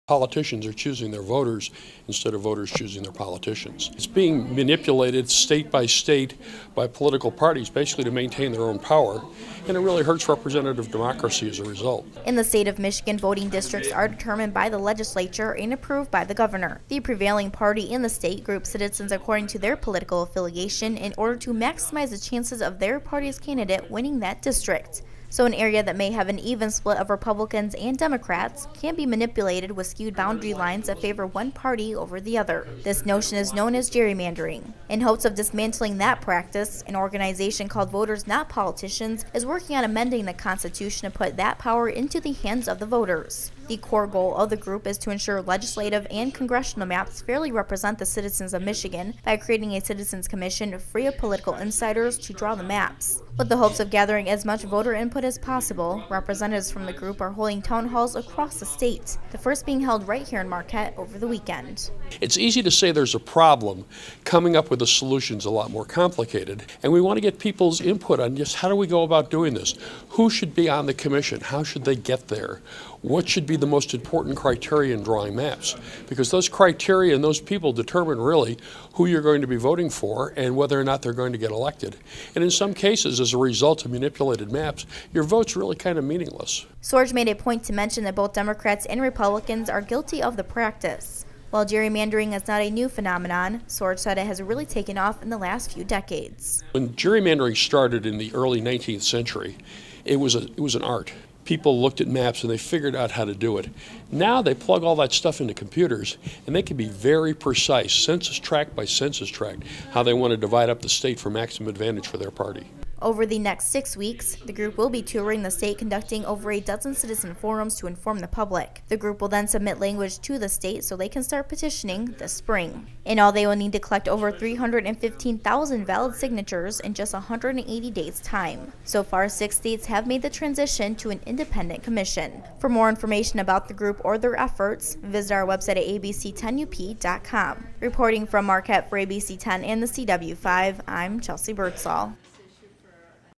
Politicians are choosing their voters instead of voters choosing their politicians. It's being manipulated state by state by political parties basically to maintain their own power, and it really hurts representative democracy as a result. In the state of Michigan, voting districts are determined by the legislature and approved by the governor. The prevailing party in the state groups citizens according to their political affiliation in order to maximize the chances of their party's candidate winning that district. So an area that may have an even split of Republicans and Democrats can be manipulated with skewed boundary lines that favor one party over the other. This notion is known as gerrymandering. In hopes of dismantling that practice, an organization called Voters Not Politicians is working on amending the Constitution to put that power into the hands of the voters. The core goal of the group is to ensure legislative and congressional maps fairly represent the citizens of Michigan by creating a citizens commission free of political insiders to draw the maps. With the hopes of gathering as much voter input as possible, representatives from the group are holding town halls across the state, the first being held right here in Marquette over the weekend. It's easy to say there's a problem. Coming up with a solution is a lot more complicated, and we want to get people's input on just how do we go about doing this? Who should be on the commission? How should they get there? What should be the most important criteria in drawing maps? Because those criteria and those people determine really who you're going to be voting for and whether or not they're going to get elected. And in some cases, as a result of manipulated maps, your vote's really kind of meaningless. Sorge made a point to mention that both Democrats and Republicans are guilty of the practice. While gerrymandering is not a new phenomenon, Sorge said it has really taken off in the last few decades. When gerrymandering started in the early 19th century, it was an art. People looked at maps and they figured out how to do it. Now they plug all that stuff into computers and they can be very precise, census tract by census tract, how they want to divide up the state for maximum advantage for their party. Over the next 6 weeks, the group will be touring the state, conducting over a dozen citizen forums to inform the public. The group will then submit language to the state so they can start petitioning this spring. In all, they will need to collect over 315,000 valid signatures in just 180 days' time. So far, 6 states have made the transition to an independent commission. For more information about the group or their efforts, visit our website at abc10up.com. Reporting from Marquette for ABC 10 and the CW5, I'm Chelsea Birdsall.